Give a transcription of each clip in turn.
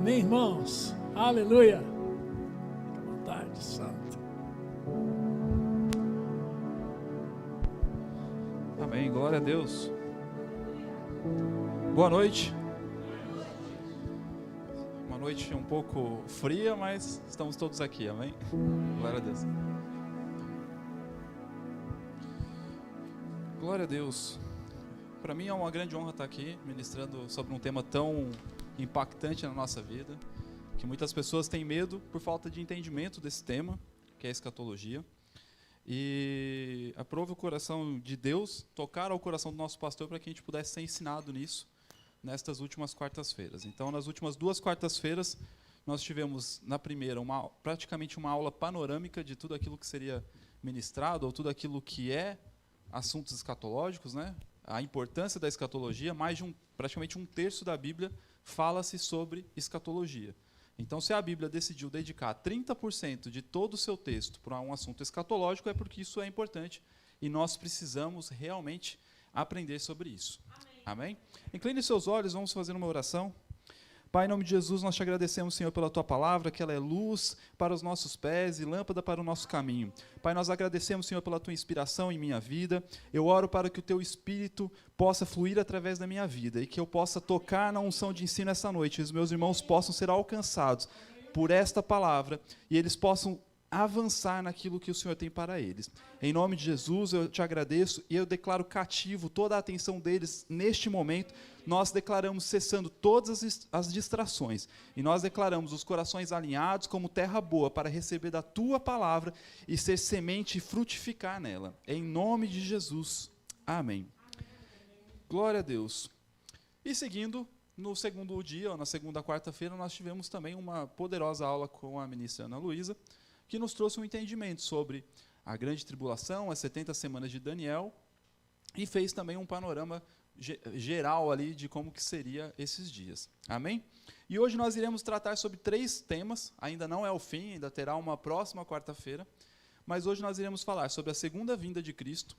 Amém, irmãos? Aleluia. Fica à vontade, santo. Amém, glória a Deus. Boa noite. Uma noite um pouco fria, mas estamos todos aqui, amém? Glória a Deus. Glória a Deus. Para mim é uma grande honra estar aqui ministrando sobre um tema tão impactante na nossa vida, que muitas pessoas têm medo por falta de entendimento desse tema, que é a escatologia. E aprove o coração de Deus, tocar ao coração do nosso pastor para que a gente pudesse ser ensinado nisso nestas últimas quartas-feiras. Então, nas últimas 2 quartas-feiras, nós tivemos, na primeira, praticamente uma aula panorâmica de tudo aquilo que seria ministrado, ou tudo aquilo que é assuntos escatológicos, né? A importância da escatologia. Praticamente um terço da Bíblia fala-se sobre escatologia. Então, se a Bíblia decidiu dedicar 30% de todo o seu texto para um assunto escatológico, é porque isso é importante e nós precisamos realmente aprender sobre isso. Amém? Incline seus olhos, vamos fazer uma oração. Pai, em nome de Jesus, nós te agradecemos, Senhor, pela Tua palavra, que ela é luz para os nossos pés e lâmpada para o nosso caminho. Pai, nós agradecemos, Senhor, pela Tua inspiração em minha vida. Eu oro para que o Teu Espírito possa fluir através da minha vida e que eu possa tocar na unção de ensino essa noite e os meus irmãos possam ser alcançados por esta palavra e eles possam avançar naquilo que o Senhor tem para eles. Em nome de Jesus, eu te agradeço e eu declaro cativo toda a atenção deles neste momento. Nós declaramos cessando todas as distrações e nós declaramos os corações alinhados como terra boa para receber da Tua palavra e ser semente e frutificar nela. Em nome de Jesus. Amém. Glória a Deus. E seguindo, no segundo dia, ou na segunda quarta-feira, nós tivemos também uma poderosa aula com a ministra Ana Luísa, que nos trouxe um entendimento sobre a grande tribulação, as 70 semanas de Daniel, e fez também um panorama geral ali de como que seria esses dias. Amém? E hoje nós iremos tratar sobre 3 temas, ainda não é o fim, ainda terá uma próxima quarta-feira, mas hoje nós iremos falar sobre a segunda vinda de Cristo,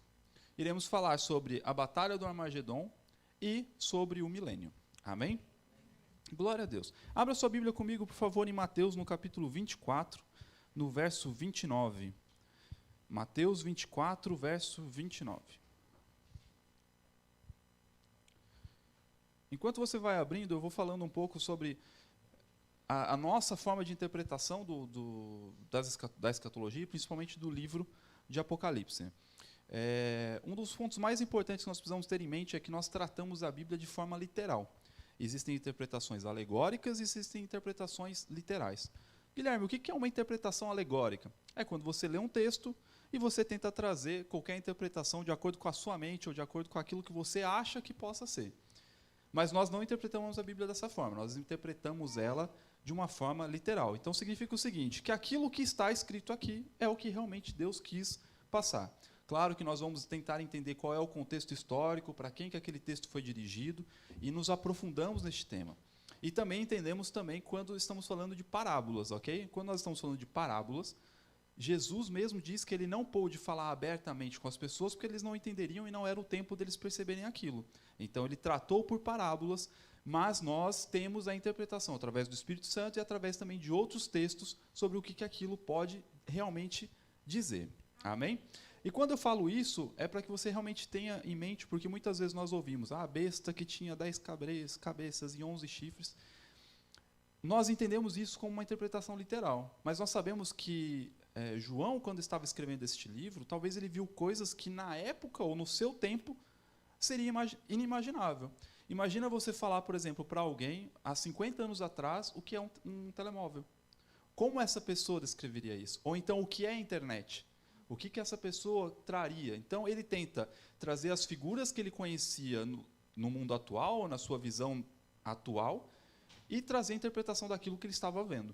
iremos falar sobre a batalha do Armagedon e sobre o milênio. Amém? Glória a Deus. Abra sua Bíblia comigo, por favor, em Mateus, no capítulo 24, no verso 29. Mateus 24, verso 29. Enquanto você vai abrindo, eu vou falando um pouco sobre a nossa forma de interpretação da escatologia, principalmente do livro de Apocalipse. Um dos pontos mais importantes que nós precisamos ter em mente é que nós tratamos a Bíblia de forma literal. Existem interpretações alegóricas e existem interpretações literais. Guilherme, o que é uma interpretação alegórica? É quando você lê um texto e você tenta trazer qualquer interpretação de acordo com a sua mente ou de acordo com aquilo que você acha que possa ser. Mas nós não interpretamos a Bíblia dessa forma, nós interpretamos ela de uma forma literal. Então significa o seguinte, que aquilo que está escrito aqui é o que realmente Deus quis passar. Claro que nós vamos tentar entender qual é o contexto histórico, para quem que aquele texto foi dirigido, e nos aprofundamos neste tema. E também entendemos também quando estamos falando de parábolas, ok? Quando nós estamos falando de parábolas, Jesus mesmo diz que ele não pôde falar abertamente com as pessoas porque eles não entenderiam e não era o tempo deles perceberem aquilo. Então ele tratou por parábolas, mas nós temos a interpretação através do Espírito Santo e através também de outros textos sobre o que aquilo pode realmente dizer. Amém? E quando eu falo isso, é para que você realmente tenha em mente, porque muitas vezes nós ouvimos, a besta que tinha 10 cabeças e 11 chifres. Nós entendemos isso como uma interpretação literal, mas nós sabemos que João, quando estava escrevendo este livro, talvez ele viu coisas que na época ou no seu tempo seria inimaginável. Imagina você falar, por exemplo, para alguém, há 50 anos atrás, o que é um telemóvel. Como essa pessoa descreveria isso? Ou então, o que é a internet? O que essa pessoa traria? Então, ele tenta trazer as figuras que ele conhecia no mundo atual, na sua visão atual, e trazer a interpretação daquilo que ele estava vendo.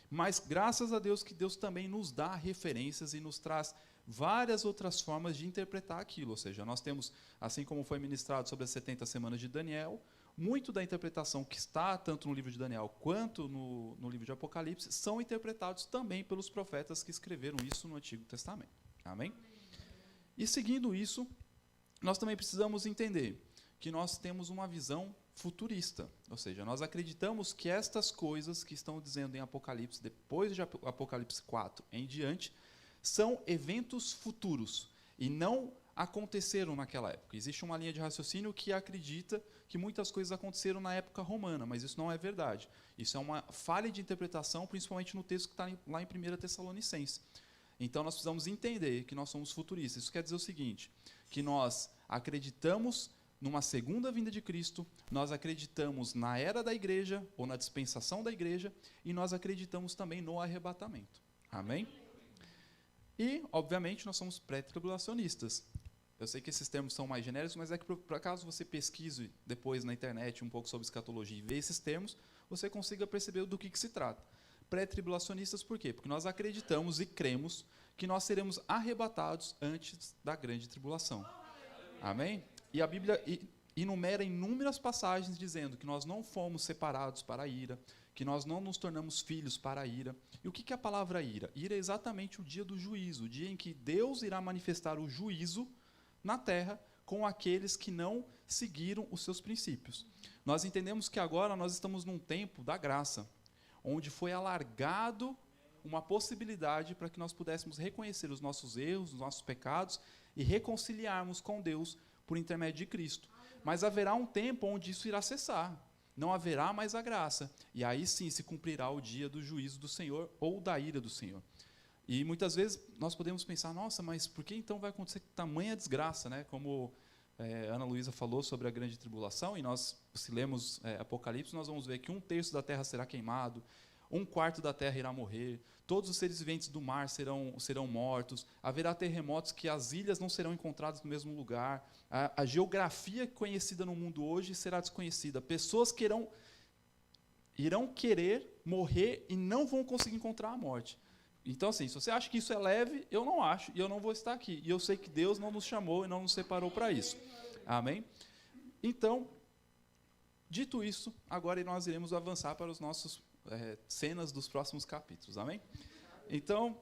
Mas, graças a Deus, que Deus também nos dá referências e nos traz várias outras formas de interpretar aquilo. Ou seja, nós temos, assim como foi ministrado sobre as 70 semanas de Daniel, muito da interpretação que está tanto no livro de Daniel quanto no livro de Apocalipse são interpretados também pelos profetas que escreveram isso no Antigo Testamento. Amém? E seguindo isso, nós também precisamos entender que nós temos uma visão futurista. Ou seja, nós acreditamos que estas coisas que estão dizendo em Apocalipse, depois de Apocalipse 4 em diante, são eventos futuros e não aconteceram naquela época. Existe uma linha de raciocínio que acredita que muitas coisas aconteceram na época romana, mas isso não é verdade. Isso é uma falha de interpretação, principalmente no texto que está lá em 1 Tessalonicenses. Então, nós precisamos entender que nós somos futuristas. Isso quer dizer o seguinte, que nós acreditamos numa segunda vinda de Cristo, nós acreditamos na era da igreja, ou na dispensação da igreja, e nós acreditamos também no arrebatamento. Amém? E, obviamente, nós somos pré-tribulacionistas. Eu sei que esses termos são mais genéricos, mas é que, por acaso você pesquise depois na internet um pouco sobre escatologia e vê esses termos, você consiga perceber do que se trata. Pré-tribulacionistas por quê? Porque nós acreditamos e cremos que nós seremos arrebatados antes da grande tribulação. Amém? E a Bíblia enumera inúmeras passagens dizendo que nós não fomos separados para a ira, que nós não nos tornamos filhos para a ira. E o que é a palavra ira? Ira é exatamente o dia do juízo, o dia em que Deus irá manifestar o juízo na terra com aqueles que não seguiram os seus princípios. Nós entendemos que agora nós estamos num tempo da graça, onde foi alargado uma possibilidade para que nós pudéssemos reconhecer os nossos erros, os nossos pecados e reconciliarmos com Deus por intermédio de Cristo. Mas haverá um tempo onde isso irá cessar. Não haverá mais a graça. E aí sim se cumprirá o dia do juízo do Senhor ou da ira do Senhor. E muitas vezes nós podemos pensar, nossa, mas por que então vai acontecer tamanha desgraça, né? Como Ana Luísa falou sobre a grande tribulação, e nós, se lemos Apocalipse, nós vamos ver que 1/3 da terra será queimado, 1/4 da terra irá morrer, todos os seres viventes do mar serão mortos, haverá terremotos que as ilhas não serão encontradas no mesmo lugar, a geografia conhecida no mundo hoje será desconhecida, pessoas que irão querer morrer e não vão conseguir encontrar a morte. Então, assim, se você acha que isso é leve, eu não acho, e eu não vou estar aqui. E eu sei que Deus não nos chamou e não nos separou para isso. Amém? Então, dito isso, agora nós iremos avançar para os nossos cenas dos próximos capítulos. Amém? Então,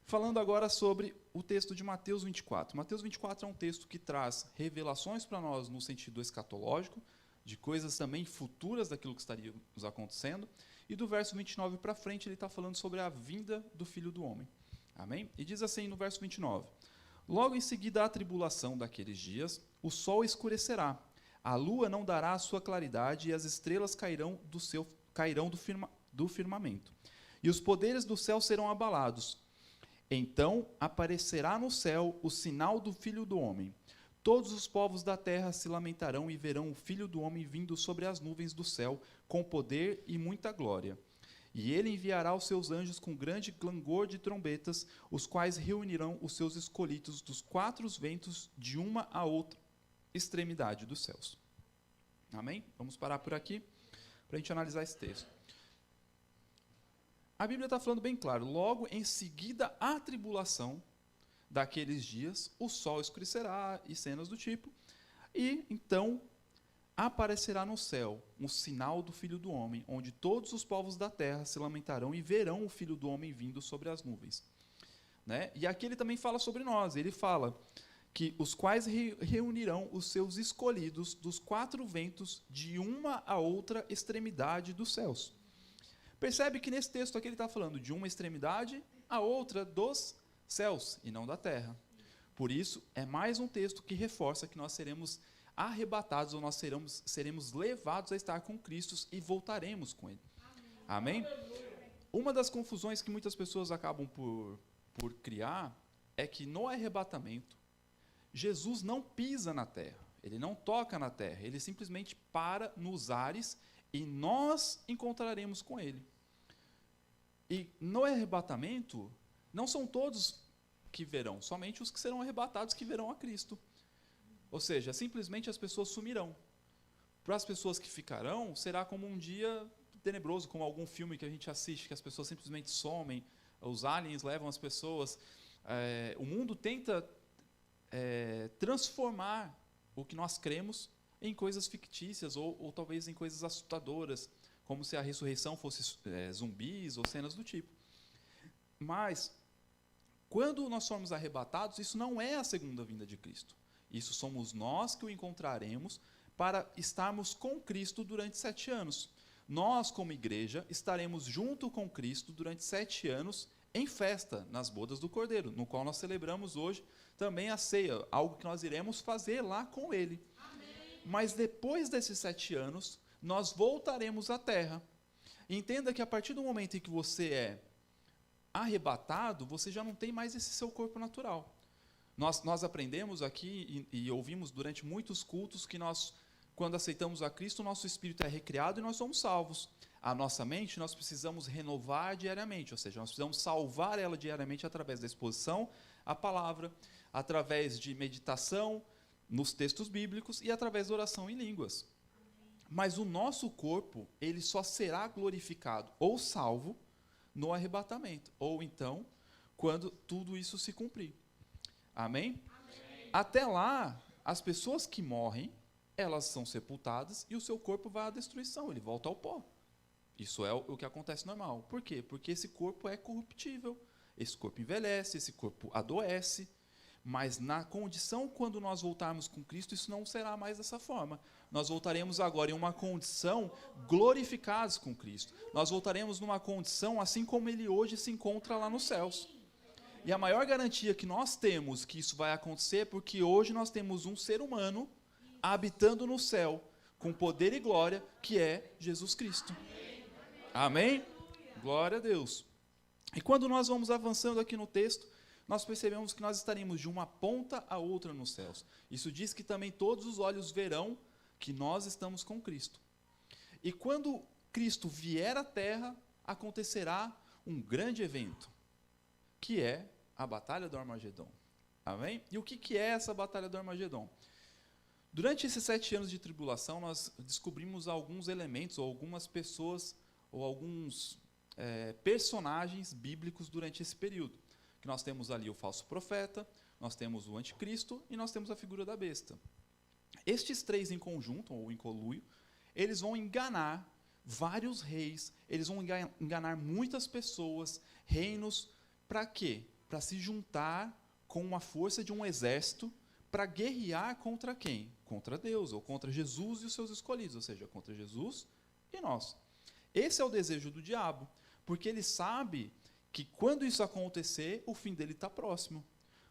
falando agora sobre o texto de Mateus 24. Mateus 24 é um texto que traz revelações para nós no sentido escatológico, de coisas também futuras daquilo que estaria nos acontecendo. E do verso 29 para frente, ele está falando sobre a vinda do Filho do Homem. Amém? E diz assim no verso 29. Logo em seguida à tribulação daqueles dias, o sol escurecerá, a lua não dará a sua claridade e as estrelas cairão do firmamento. E os poderes do céu serão abalados. Então aparecerá no céu o sinal do Filho do Homem. Todos os povos da terra se lamentarão e verão o Filho do Homem vindo sobre as nuvens do céu, com poder e muita glória. E ele enviará os seus anjos com grande clangor de trombetas, os quais reunirão os seus escolhidos dos 4 ventos de uma a outra extremidade dos céus. Amém? Vamos parar por aqui para a gente analisar esse texto. A Bíblia está falando bem claro, logo em seguida à tribulação daqueles dias, o sol escurecerá e cenas do tipo, e então aparecerá no céu um sinal do Filho do Homem, onde todos os povos da terra se lamentarão e verão o Filho do Homem vindo sobre as nuvens. Né? E aqui ele também fala sobre nós, ele fala que os quais reunirão os seus escolhidos dos 4 ventos de uma a outra extremidade dos céus. Percebe que nesse texto aqui ele está falando de uma extremidade a outra dos céus e não da terra. Por isso, é mais um texto que reforça que nós seremos arrebatados ou nós seremos levados a estar com Cristo e voltaremos com Ele. Amém? Uma das confusões que muitas pessoas acabam por criar é que no arrebatamento, Jesus não pisa na terra, Ele não toca na terra, Ele simplesmente para nos ares e nós encontraremos com Ele. E no arrebatamento, não são todos que verão, somente os que serão arrebatados que verão a Cristo. Ou seja, simplesmente as pessoas sumirão. Para as pessoas que ficarão, será como um dia tenebroso, como algum filme que a gente assiste, que as pessoas simplesmente somem, os aliens levam as pessoas. O mundo tenta transformar o que nós cremos em coisas fictícias ou talvez em coisas assustadoras, como se a ressurreição fosse zumbis ou cenas do tipo. Mas, quando nós somos arrebatados, isso não é a segunda vinda de Cristo. Isso somos nós que o encontraremos para estarmos com Cristo durante 7 anos. Nós, como igreja, estaremos junto com Cristo durante 7 anos em festa, nas bodas do Cordeiro, no qual nós celebramos hoje também a ceia, algo que nós iremos fazer lá com Ele. Amém. Mas depois desses 7 anos, nós voltaremos à terra. Entenda que a partir do momento em que você é arrebatado, você já não tem mais esse seu corpo natural. Nós aprendemos aqui e ouvimos durante muitos cultos que nós, quando aceitamos a Cristo, o nosso espírito é recriado e nós somos salvos. A nossa mente nós precisamos renovar diariamente, ou seja, nós precisamos salvar ela diariamente através da exposição à palavra, através de meditação nos textos bíblicos e através da oração em línguas. Mas o nosso corpo, ele só será glorificado ou salvo no arrebatamento, ou então, quando tudo isso se cumprir. Amém? Amém? Até lá, as pessoas que morrem, elas são sepultadas e o seu corpo vai à destruição, ele volta ao pó. Isso é o que acontece normal. Por quê? Porque esse corpo é corruptível, esse corpo envelhece, esse corpo adoece, mas na condição quando nós voltarmos com Cristo, isso não será mais dessa forma. Nós voltaremos agora em uma condição glorificados com Cristo. Nós voltaremos numa condição assim como Ele hoje se encontra lá nos céus. E a maior garantia que nós temos que isso vai acontecer é porque hoje nós temos um ser humano habitando no céu, com poder e glória, que é Jesus Cristo. Amém? Glória a Deus. E quando nós vamos avançando aqui no texto, nós percebemos que nós estaremos de uma ponta a outra nos céus. Isso diz que também todos os olhos verão que nós estamos com Cristo. E quando Cristo vier à terra, acontecerá um grande evento, que é a Batalha do Armagedon. Amém? E o que é essa Batalha do Armagedon? Durante esses 7 anos de tribulação, nós descobrimos alguns elementos, ou algumas pessoas, ou alguns personagens bíblicos durante esse período. Que nós temos ali o falso profeta, nós temos o anticristo e nós temos a figura da besta. Estes 3 em conjunto, ou em conluio, eles vão enganar vários reis, eles vão enganar muitas pessoas, reinos, para quê? Para se juntar com a força de um exército para guerrear contra quem? Contra Deus, ou contra Jesus e os seus escolhidos, ou seja, contra Jesus e nós. Esse é o desejo do diabo, porque ele sabe que quando isso acontecer, o fim dele está próximo.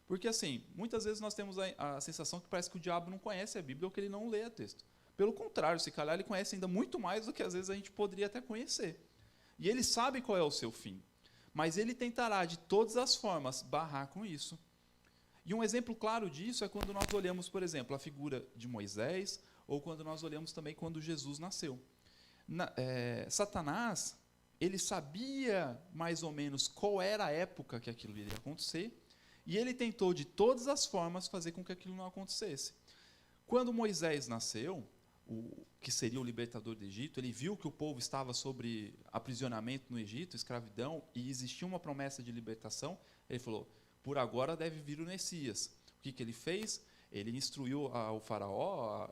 Porque assim, muitas vezes nós temos a sensação que parece que o diabo não conhece a Bíblia ou que ele não lê o texto. Pelo contrário, se calhar ele conhece ainda muito mais do que às vezes a gente poderia até conhecer. E ele sabe qual é o seu fim. Mas ele tentará de todas as formas barrar com isso. E um exemplo claro disso é quando nós olhamos, por exemplo, a figura de Moisés, ou quando nós olhamos também quando Jesus nasceu. Satanás, ele sabia mais ou menos qual era a época que aquilo iria acontecer, e ele tentou de todas as formas fazer com que aquilo não acontecesse. Quando Moisés nasceu, que seria o libertador do Egito, ele viu que o povo estava sob aprisionamento no Egito, escravidão, e existia uma promessa de libertação. Ele falou, por agora deve vir o Messias. O que ele fez? Ele instruiu o faraó,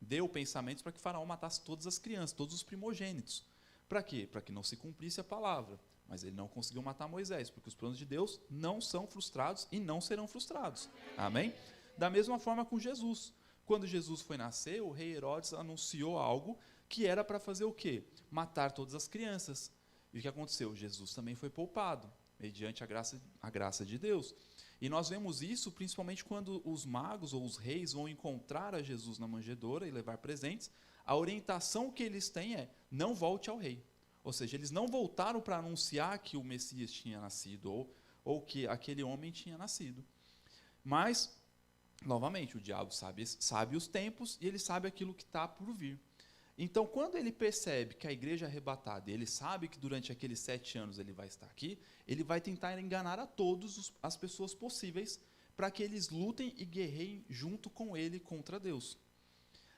deu pensamentos para que o faraó matasse todas as crianças, todos os primogênitos. Para quê? Para que não se cumprisse a palavra. Mas ele não conseguiu matar Moisés, porque os planos de Deus não são frustrados e não serão frustrados. Amém? Da mesma forma com Jesus. Quando Jesus foi nascer, o rei Herodes anunciou algo que era para fazer o quê? Matar todas as crianças. E o que aconteceu? Jesus também foi poupado, mediante a graça de Deus. E nós vemos isso principalmente quando os magos ou os reis vão encontrar a Jesus na manjedoura e levar presentes. A orientação que eles têm é, não volte ao rei. Ou seja, eles não voltaram para anunciar que o Messias tinha nascido ou que aquele homem tinha nascido. Mas, novamente, o diabo sabe os tempos e ele sabe aquilo que está por vir. Então, quando ele percebe que a igreja é arrebatada, e ele sabe que durante aqueles 7 anos ele vai estar aqui, ele vai tentar enganar a todas as pessoas possíveis para que eles lutem e guerreiem junto com ele contra Deus.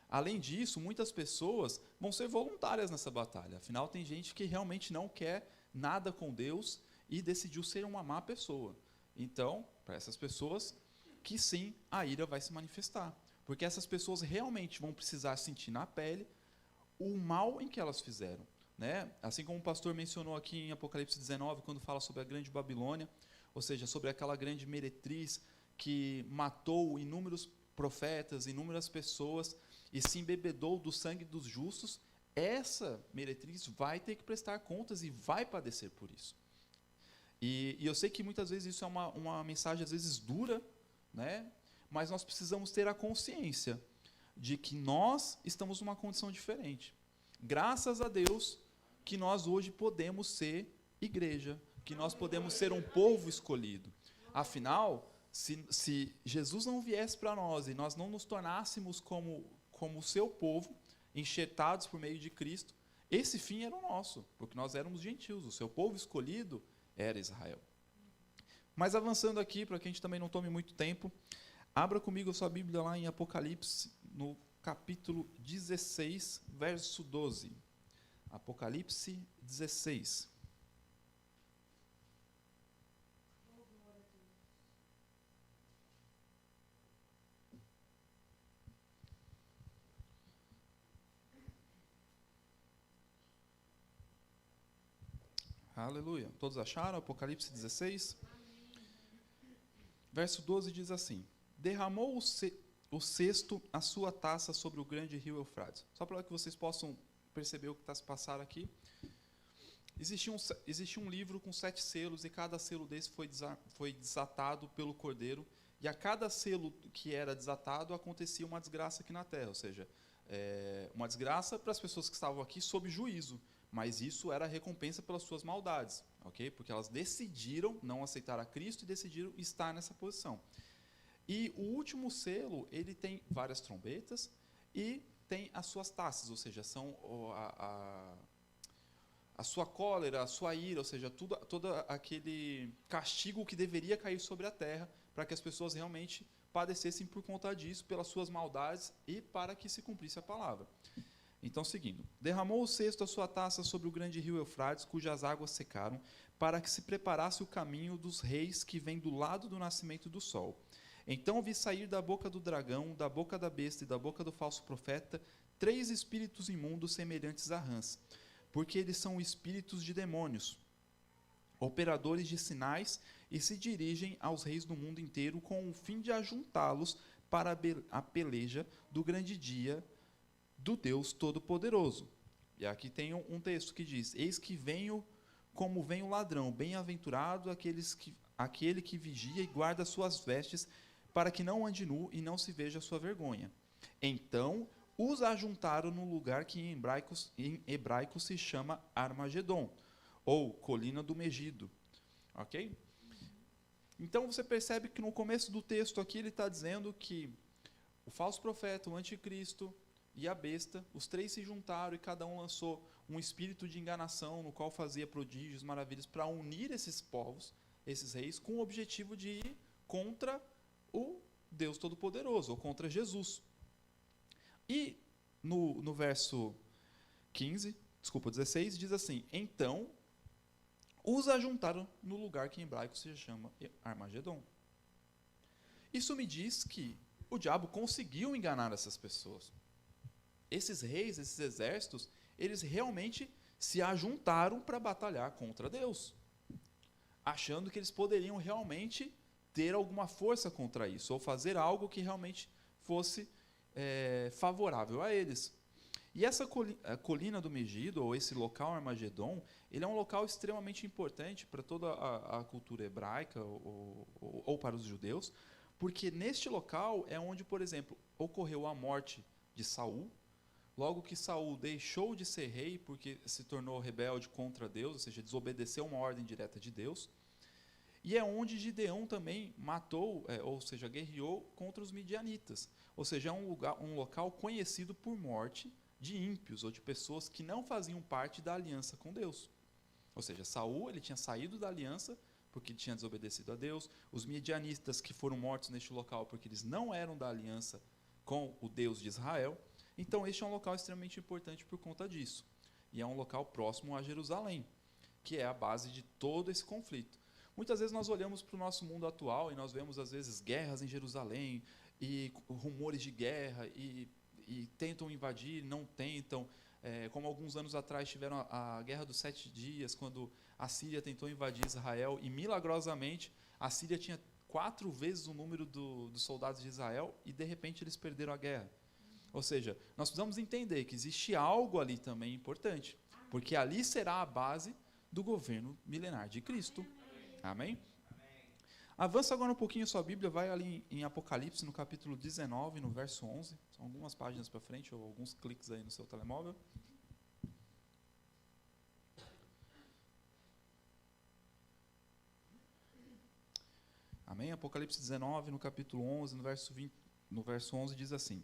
Além disso, muitas pessoas vão ser voluntárias nessa batalha. Afinal, tem gente que realmente não quer nada com Deus e decidiu ser uma má pessoa. Então, para essas pessoas, que sim, a ira vai se manifestar. Porque essas pessoas realmente vão precisar sentir na pele o mal em que elas fizeram. Né? Assim como o pastor mencionou aqui em Apocalipse 19, quando fala sobre a grande Babilônia, ou seja, sobre aquela grande meretriz que matou inúmeros profetas, inúmeras pessoas, e se embebedou do sangue dos justos, essa meretriz vai ter que prestar contas e vai padecer por isso. E eu sei que muitas vezes isso é uma mensagem, às vezes, dura, né? Mas nós precisamos ter a consciência de que nós estamos numa condição diferente. Graças a Deus que nós hoje podemos ser igreja, que nós podemos ser um povo escolhido. Afinal, se Jesus não viesse para nós e nós não nos tornássemos como o seu povo, enxertados por meio de Cristo, esse fim era o nosso, porque nós éramos gentios, o seu povo escolhido era Israel. Mas avançando aqui, para que a gente também não tome muito tempo, abra comigo a sua Bíblia lá em Apocalipse, no capítulo 16, verso 12. Apocalipse 16. Aleluia. Todos acharam? Apocalipse 16? Verso 12 diz assim: derramou o cesto a sua taça sobre o grande rio Eufrates. Só para que vocês possam perceber o que está se passando aqui. Existia um livro com 7 selos, e cada selo desse foi desatado pelo Cordeiro, e a cada selo que era desatado acontecia uma desgraça aqui na terra, ou seja, uma desgraça para as pessoas que estavam aqui sob juízo, mas isso era recompensa pelas suas maldades, ok? Porque elas decidiram não aceitar a Cristo e decidiram estar nessa posição. E o último selo, ele tem várias trombetas e tem as suas taças, ou seja, são a sua cólera, a sua ira, ou seja, todo aquele castigo que deveria cair sobre a terra para que as pessoas realmente padecessem por conta disso, pelas suas maldades e para que se cumprisse a palavra. Então, seguindo, derramou o cesto a sua taça sobre o grande rio Eufrates, cujas águas secaram, para que se preparasse o caminho dos reis que vem do lado do nascimento do sol. Então vi sair da boca do dragão, da boca da besta e da boca do falso profeta 3 espíritos imundos semelhantes a rãs, porque eles são espíritos de demônios, operadores de sinais, e se dirigem aos reis do mundo inteiro com o fim de ajuntá-los para a peleja do grande dia do Deus Todo-Poderoso. E aqui tem um texto que diz: eis que venho como vem o ladrão, bem-aventurado aquele que vigia e guarda suas vestes, para que não ande nu e não se veja a sua vergonha. Então os ajuntaram no lugar que em hebraico se chama Armagedon, ou Colina do Megido. Ok? Então você percebe que no começo do texto aqui ele está dizendo que o falso profeta, o anticristo e a besta, os 3 se juntaram e cada um lançou um espírito de enganação, no qual fazia prodígios, maravilhas, para unir esses povos, esses reis, com o objetivo de ir contra o Deus Todo-Poderoso, ou contra Jesus. E no verso 16, diz assim: então os ajuntaram no lugar que em hebraico se chama Armagedon. Isso me diz que o diabo conseguiu enganar essas pessoas. Esses reis, esses exércitos, eles realmente se ajuntaram para batalhar contra Deus, achando que eles poderiam realmente ter alguma força contra isso, ou fazer algo que realmente fosse favorável a eles. E essa colina do Megido, ou esse local Armagedon, ele é um local extremamente importante para toda a cultura hebraica, ou para os judeus, porque neste local é onde, por exemplo, ocorreu a morte de Saul. Logo que Saul deixou de ser rei porque se tornou rebelde contra Deus, ou seja, desobedeceu uma ordem direta de Deus. E é onde Gideão também matou, ou seja, guerreou contra os midianitas. Ou seja, é um local conhecido por morte de ímpios, ou de pessoas que não faziam parte da aliança com Deus. Ou seja, Saul, ele tinha saído da aliança porque tinha desobedecido a Deus. Os midianitas que foram mortos neste local porque eles não eram da aliança com o Deus de Israel. Então, este é um local extremamente importante por conta disso. E é um local próximo a Jerusalém, que é a base de todo esse conflito. Muitas vezes nós olhamos para o nosso mundo atual e nós vemos, às vezes, guerras em Jerusalém, e rumores de guerra, e tentam invadir, não tentam. Como alguns anos atrás tiveram a Guerra dos 7 Dias, quando a Síria tentou invadir Israel, e milagrosamente a Síria tinha 4 vezes o número dos soldados de Israel e, de repente, eles perderam a guerra. Ou seja, nós precisamos entender que existe algo ali também importante, porque ali será a base do governo milenar de Cristo. Amém? Avança agora um pouquinho a sua Bíblia, vai ali em Apocalipse, no capítulo 19, no verso 11. São algumas páginas para frente, ou alguns cliques aí no seu telemóvel. Amém? Apocalipse 19, no capítulo 11, no verso 11, diz assim: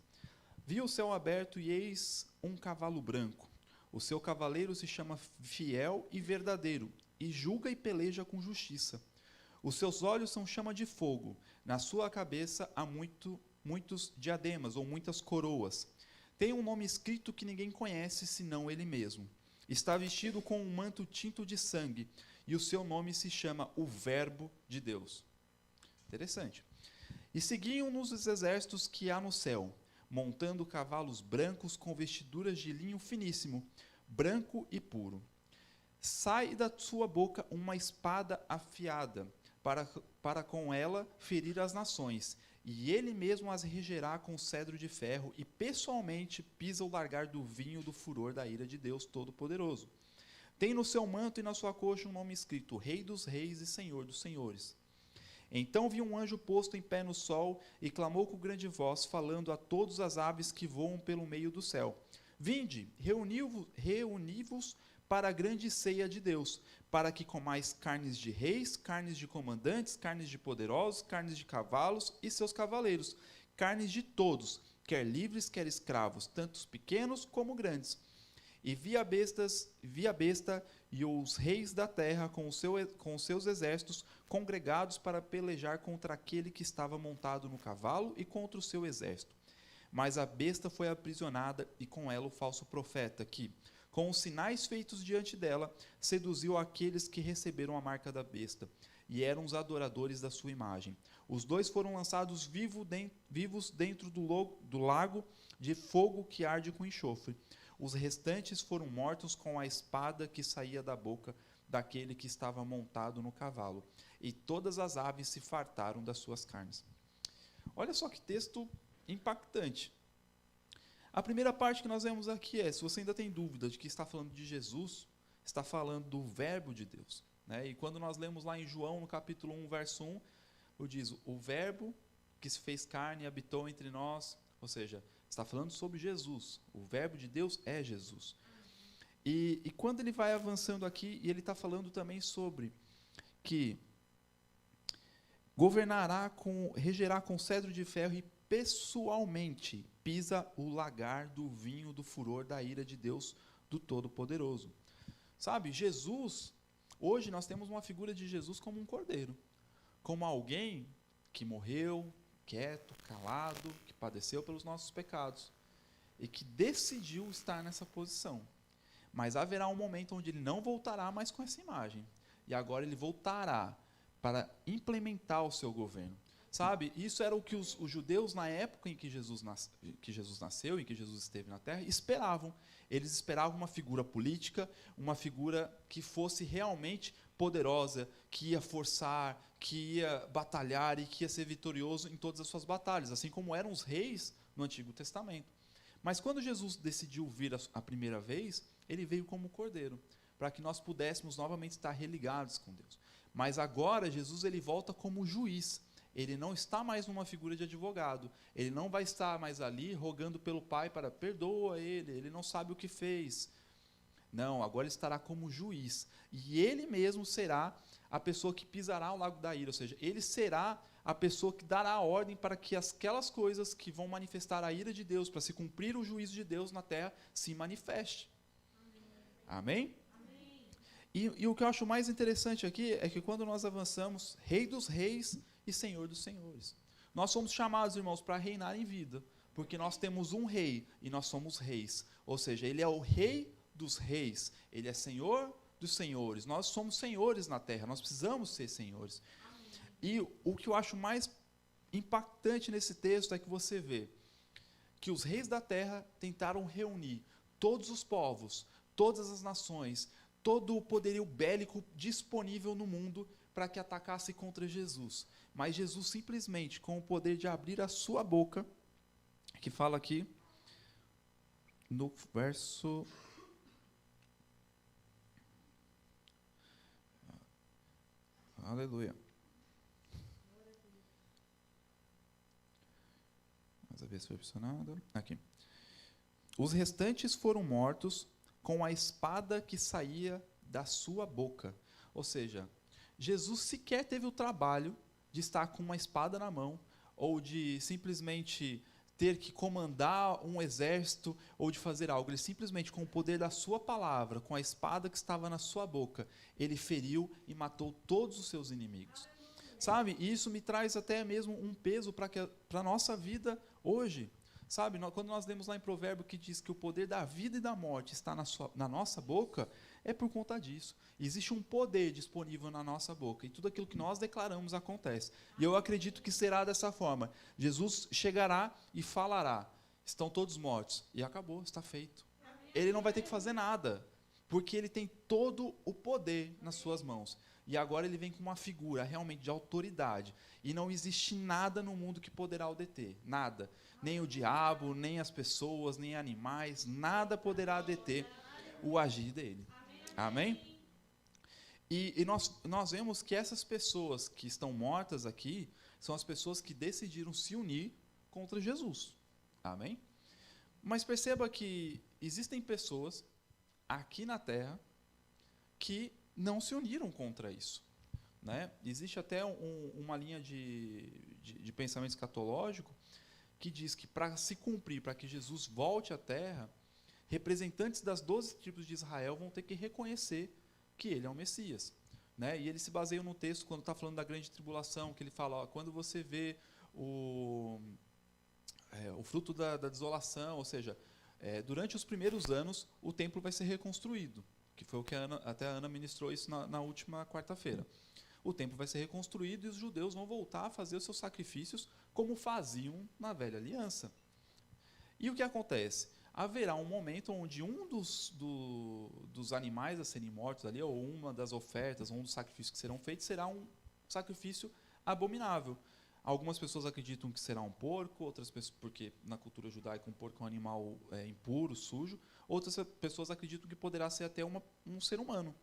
Vi o céu aberto e eis um cavalo branco. O seu cavaleiro se chama Fiel e Verdadeiro, e julga e peleja com justiça. Os seus olhos são chama de fogo, na sua cabeça há muitos diademas, ou muitas coroas. Tem um nome escrito que ninguém conhece, senão ele mesmo. Está vestido com um manto tinto de sangue, e o seu nome se chama o Verbo de Deus. Interessante. E seguiam-nos os exércitos que há no céu, montando cavalos brancos com vestiduras de linho finíssimo, branco e puro. Sai da sua boca uma espada afiada, para com ela ferir as nações, e ele mesmo as regerá com cedro de ferro, e pessoalmente pisa o largar do vinho do furor da ira de Deus Todo-Poderoso. Tem no seu manto e na sua coxa um nome escrito: Rei dos Reis e Senhor dos Senhores. Então vi um anjo posto em pé no sol, e clamou com grande voz, falando a todas as aves que voam pelo meio do céu: Vinde, reuni-vos para a grande ceia de Deus, para que comais carnes de reis, carnes de comandantes, carnes de poderosos, carnes de cavalos e seus cavaleiros, carnes de todos, quer livres, quer escravos, tanto os pequenos como grandes. E vi a besta e os reis da terra com os seus exércitos congregados para pelejar contra aquele que estava montado no cavalo e contra o seu exército. Mas a besta foi aprisionada, e com ela o falso profeta, que, com os sinais feitos diante dela, seduziu aqueles que receberam a marca da besta, e eram os adoradores da sua imagem. Os dois foram lançados vivos dentro do lago de fogo que arde com enxofre. Os restantes foram mortos com a espada que saía da boca daquele que estava montado no cavalo, e todas as aves se fartaram das suas carnes. Olha só que texto impactante. A primeira parte que nós vemos aqui é, se você ainda tem dúvida de que está falando de Jesus, está falando do Verbo de Deus. Né? E quando nós lemos lá em João, no capítulo 1, verso 1, diz: o Verbo que se fez carne e habitou entre nós, ou seja, está falando sobre Jesus. O Verbo de Deus é Jesus. E quando ele vai avançando aqui, e ele está falando também sobre que regerá com cedro de ferro e pessoalmente pisa o lagar do vinho do furor da ira de Deus do Todo-Poderoso. Sabe, Jesus, hoje nós temos uma figura de Jesus como um cordeiro, como alguém que morreu, quieto, calado, que padeceu pelos nossos pecados e que decidiu estar nessa posição. Mas haverá um momento onde ele não voltará mais com essa imagem, e agora ele voltará para implementar o seu governo. Sabe, isso era o que os judeus, na época em que Jesus nasceu, em que Jesus esteve na terra, esperavam. Eles esperavam uma figura política, uma figura que fosse realmente poderosa, que ia forçar, que ia batalhar e que ia ser vitorioso em todas as suas batalhas, assim como eram os reis no Antigo Testamento. Mas quando Jesus decidiu vir a primeira vez, ele veio como cordeiro, para que nós pudéssemos novamente estar religados com Deus. Mas agora Jesus ele volta como juiz. Ele não está mais numa figura de advogado. Ele não vai estar mais ali rogando pelo Pai para perdoa ele não sabe o que fez. Não, agora ele estará como juiz. E ele mesmo será a pessoa que pisará o lago da ira, ou seja, ele será a pessoa que dará a ordem para que aquelas coisas que vão manifestar a ira de Deus, para se cumprir o juízo de Deus na terra, se manifeste. Amém? E o que eu acho mais interessante aqui é que quando nós avançamos, Rei dos Reis e Senhor dos Senhores. Nós somos chamados, irmãos, para reinar em vida, porque nós temos um rei e nós somos reis. Ou seja, ele é o Rei dos Reis, ele é Senhor dos Senhores. Nós somos senhores na terra, nós precisamos ser senhores. E o que eu acho mais impactante nesse texto é que você vê que os reis da terra tentaram reunir todos os povos, todas as nações, todo o poderio bélico disponível no mundo para que atacasse contra Jesus. Mas Jesus simplesmente, com o poder de abrir a sua boca, que fala aqui no verso... Aleluia. Vamos ver se foi pressionado. Aqui. Os restantes foram mortos com a espada que saía da sua boca. Ou seja, Jesus sequer teve o trabalho de estar com uma espada na mão, ou de simplesmente ter que comandar um exército, ou de fazer algo. Ele simplesmente, com o poder da sua palavra, com a espada que estava na sua boca, ele feriu e matou todos os seus inimigos. Sabe? E isso me traz até mesmo um peso para a nossa vida hoje. Sabe, quando nós lemos lá em Provérbio que diz que o poder da vida e da morte está na nossa boca, é por conta disso. Existe um poder disponível na nossa boca, e tudo aquilo que nós declaramos acontece. E eu acredito que será dessa forma. Jesus chegará e falará, estão todos mortos, e acabou, está feito. Ele não vai ter que fazer nada, porque ele tem todo o poder nas suas mãos. E agora ele vem com uma figura realmente de autoridade. E não existe nada no mundo que poderá o deter. Nada. Nem o diabo, nem as pessoas, nem animais. Nada poderá deter o agir dele. Amém? E nós vemos que essas pessoas que estão mortas aqui são as pessoas que decidiram se unir contra Jesus. Amém? Mas perceba que existem pessoas aqui na Terra que não se uniram contra isso. Né? Existe até uma linha de pensamento escatológico que diz que para se cumprir, para que Jesus volte à Terra, representantes das 12 tribos de Israel vão ter que reconhecer que ele é o Messias. Né? E eles se baseiam no texto, quando está falando da grande tribulação, que ele fala, ó, quando você vê o fruto da desolação, ou seja, durante os primeiros anos, o templo vai ser reconstruído, que foi o que até a Ana ministrou isso na última quarta-feira. O templo vai ser reconstruído e os judeus vão voltar a fazer os seus sacrifícios como faziam na velha aliança. E o que acontece? Haverá um momento onde um dos animais a serem mortos ali, ou uma das ofertas, um dos sacrifícios que serão feitos, será um sacrifício abominável. Algumas pessoas acreditam que será um porco, outras pessoas, porque na cultura judaica um porco é um animal impuro, sujo. Outras pessoas acreditam que poderá ser até um ser humano.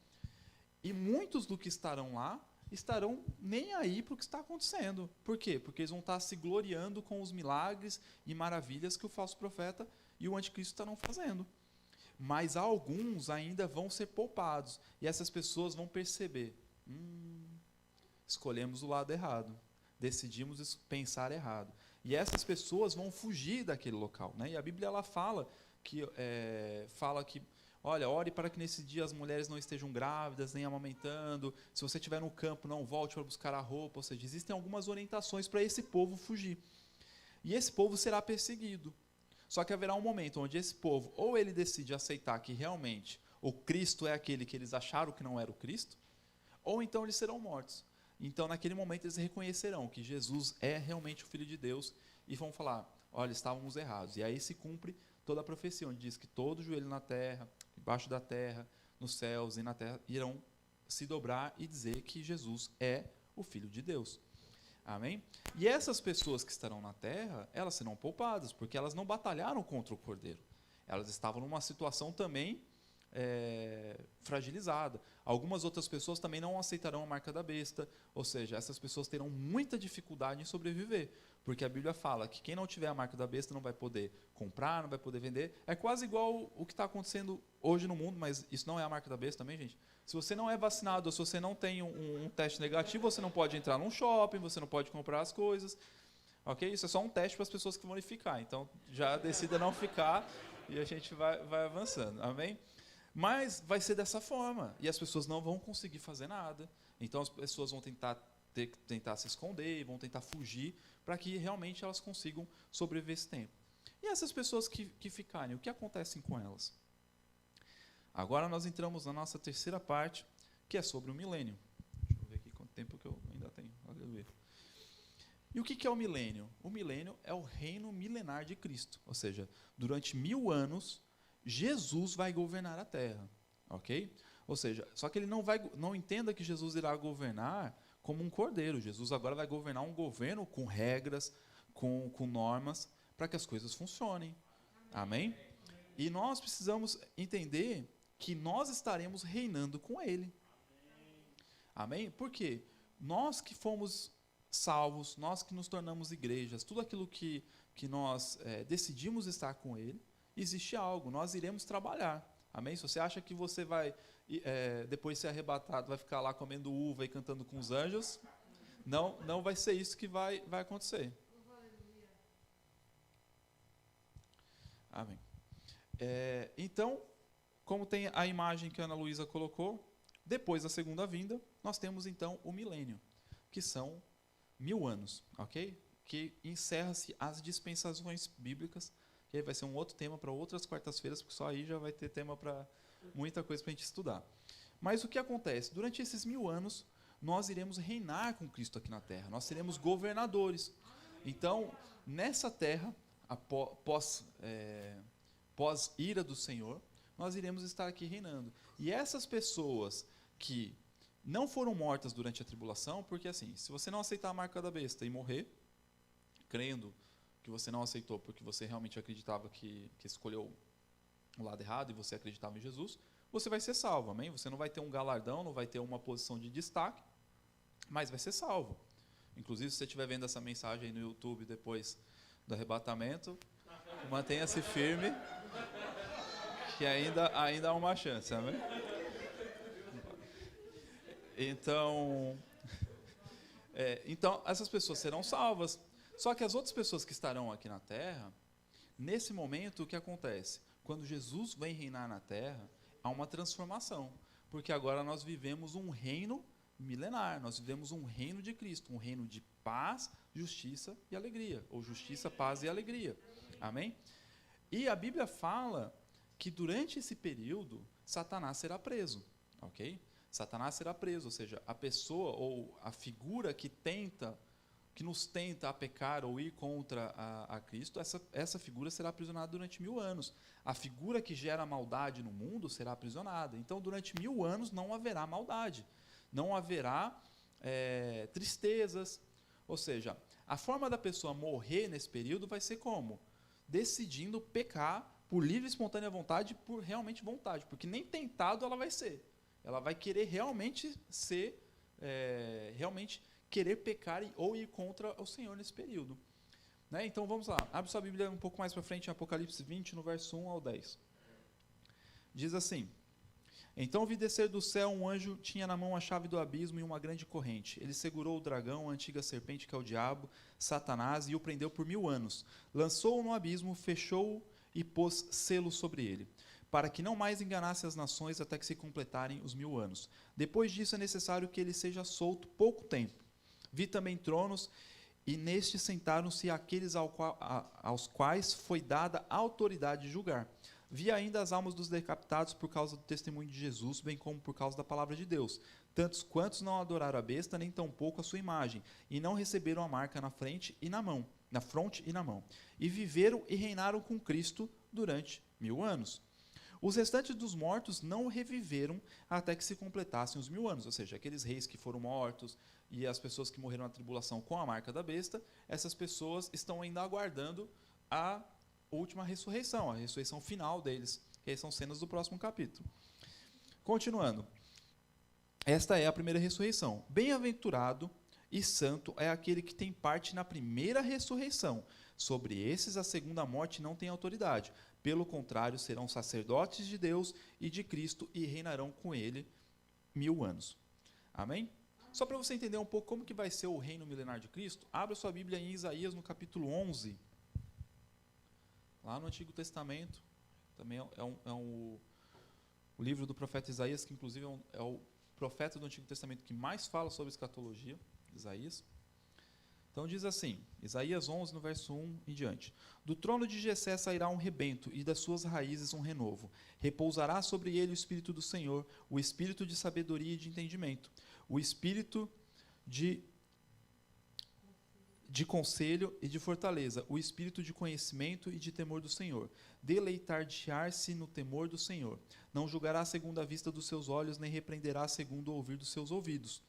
E muitos do que estarão lá estarão nem aí para o que está acontecendo. Por quê? Porque eles vão estar se gloriando com os milagres e maravilhas que o falso profeta e o anticristo estarão fazendo. Mas alguns ainda vão ser poupados. E essas pessoas vão perceber, escolhemos o lado errado. Decidimos pensar errado. E essas pessoas vão fugir daquele local. Né? E a Bíblia ela fala que, olha, ore para que nesse dia as mulheres não estejam grávidas, nem amamentando. Se você estiver no campo, não volte para buscar a roupa. Ou seja, existem algumas orientações para esse povo fugir. E esse povo será perseguido. Só que haverá um momento onde esse povo, ou ele decide aceitar que realmente o Cristo é aquele que eles acharam que não era o Cristo, ou então eles serão mortos. Então, naquele momento, eles reconhecerão que Jesus é realmente o Filho de Deus e vão falar, olha, estávamos errados. E aí se cumpre toda a profecia, onde diz que todo joelho na terra, debaixo da terra, nos céus e na terra, irão se dobrar e dizer que Jesus é o Filho de Deus. Amém? E essas pessoas que estarão na terra, elas serão poupadas, porque elas não batalharam contra o Cordeiro. Elas estavam numa situação também fragilizada. Algumas outras pessoas também não aceitarão a marca da besta, ou seja, essas pessoas terão muita dificuldade em sobreviver, porque a Bíblia fala que quem não tiver a marca da besta não vai poder comprar, não vai poder vender. É quase igual o que está acontecendo hoje no mundo, mas isso não é a marca da besta também, gente. Se você não é vacinado, ou se você não tem um teste negativo, você não pode entrar num shopping, você não pode comprar as coisas. Ok? Isso é só um teste para as pessoas que vão ficar. Então, já decida não ficar e a gente vai avançando. Amém? Mas vai ser dessa forma, e as pessoas não vão conseguir fazer nada. Então as pessoas vão tentar se esconder, vão tentar fugir, para que realmente elas consigam sobreviver esse tempo. E essas pessoas que ficarem, o que acontece com elas? Agora nós entramos na nossa terceira parte, que é sobre o milênio. Deixa eu ver aqui quanto tempo que eu ainda tenho. Aleluia. E o que é o milênio? O milênio é o reino milenar de Cristo, ou seja, durante 1000 anos, Jesus vai governar a terra, ok? Ou seja, só que ele não entenda que Jesus irá governar como um cordeiro. Jesus agora vai governar um governo com regras, com normas, para que as coisas funcionem. Amém? E nós precisamos entender que nós estaremos reinando com Ele. Amém? Por quê? Nós que fomos salvos, nós que nos tornamos igrejas, tudo aquilo que nós decidimos estar com Ele, existe algo, nós iremos trabalhar. Amém? Se você acha que você vai, depois de ser arrebatado, vai ficar lá comendo uva e cantando com os anjos, não vai ser isso que vai acontecer. Amém. Então, como tem a imagem que a Ana Luísa colocou, depois da segunda vinda, nós temos então o milênio, que são 1000 anos, ok? Que encerra-se as dispensações bíblicas, que aí vai ser um outro tema para outras quartas-feiras, porque só aí já vai ter tema para muita coisa para a gente estudar. Mas o que acontece? Durante esses 1000 anos, nós iremos reinar com Cristo aqui na Terra, nós seremos governadores. Então, nessa terra, pós ira do Senhor, nós iremos estar aqui reinando. E essas pessoas que não foram mortas durante a tribulação, porque assim, se você não aceitar a marca da besta e morrer, crendo que você não aceitou porque você realmente acreditava que escolheu o lado errado e você acreditava em Jesus, você vai ser salvo, amém? Você não vai ter um galardão, não vai ter uma posição de destaque, mas vai ser salvo. Inclusive, se você estiver vendo essa mensagem aí no YouTube depois do arrebatamento, mantenha-se firme, que ainda há uma chance, amém? Então, essas pessoas serão salvas. Só que as outras pessoas que estarão aqui na Terra, nesse momento, o que acontece? Quando Jesus vem reinar na Terra, há uma transformação. Porque agora nós vivemos um reino milenar, nós vivemos um reino de Cristo, um reino de paz, justiça e alegria. Ou justiça, paz e alegria. Amém? E a Bíblia fala que durante esse período, Satanás será preso. Ok? Satanás será preso, ou seja, a pessoa ou a figura que nos tenta a pecar ou ir contra a Cristo, essa figura será aprisionada durante 1000 anos. A figura que gera maldade no mundo será aprisionada. Então, durante 1000 anos não haverá maldade, não haverá tristezas. Ou seja, a forma da pessoa morrer nesse período vai ser como? Decidindo pecar por livre e espontânea vontade, por realmente vontade, porque nem tentado ela vai ser. Ela vai querer realmente realmente querer pecar ou ir contra o Senhor nesse período. Né? Então vamos lá, abre sua Bíblia um pouco mais para frente, em Apocalipse 20, no verso 1 ao 10. Diz assim: Então vi descer do céu um anjo, tinha na mão a chave do abismo e uma grande corrente. Ele segurou o dragão, a antiga serpente que é o diabo, Satanás, e o prendeu por 1000 anos. Lançou-o no abismo, fechou-o e pôs selo sobre ele, para que não mais enganasse as nações até que se completarem os 1000 anos. Depois disso é necessário que ele seja solto pouco tempo. Vi também tronos, e nestes sentaram-se aqueles aos quais foi dada a autoridade de julgar. Vi ainda as almas dos decapitados por causa do testemunho de Jesus, bem como por causa da palavra de Deus. Tantos quantos não adoraram a besta, nem tampouco a sua imagem, e não receberam a marca na frente e na mão, na fronte e na mão. E viveram e reinaram com Cristo durante 1000 anos. Os restantes dos mortos não reviveram até que se completassem os 1000 anos, ou seja, aqueles reis que foram mortos e as pessoas que morreram na tribulação com a marca da besta, essas pessoas estão ainda aguardando a última ressurreição, a ressurreição final deles, que aí são cenas do próximo capítulo. Continuando, esta é a primeira ressurreição. Bem-aventurado e santo é aquele que tem parte na primeira ressurreição. Sobre esses a segunda morte não tem autoridade. Pelo contrário, serão sacerdotes de Deus e de Cristo e reinarão com ele 1000 anos. Amém? Só para você entender um pouco como que vai ser o reino milenar de Cristo, abra sua Bíblia em Isaías no capítulo 11. Lá no Antigo Testamento, também o livro do profeta Isaías, que inclusive é o profeta do Antigo Testamento que mais fala sobre escatologia, Isaías. Então diz assim, Isaías 11, no verso 1 em diante. Do trono de Jessé sairá um rebento, e das suas raízes um renovo. Repousará sobre ele o Espírito do Senhor, o Espírito de sabedoria e de entendimento, o Espírito de conselho e de fortaleza, o Espírito de conhecimento e de temor do Senhor. Deleitar-se no temor do Senhor. Não julgará segundo a vista dos seus olhos, nem repreenderá segundo o ouvir dos seus ouvidos.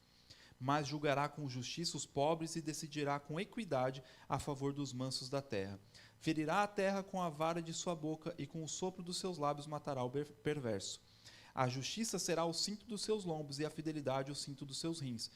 mas julgará com justiça os pobres e decidirá com equidade a favor dos mansos da terra. Ferirá a terra com a vara de sua boca e com o sopro dos seus lábios matará o perverso. A justiça será o cinto dos seus lombos e a fidelidade o cinto dos seus rins.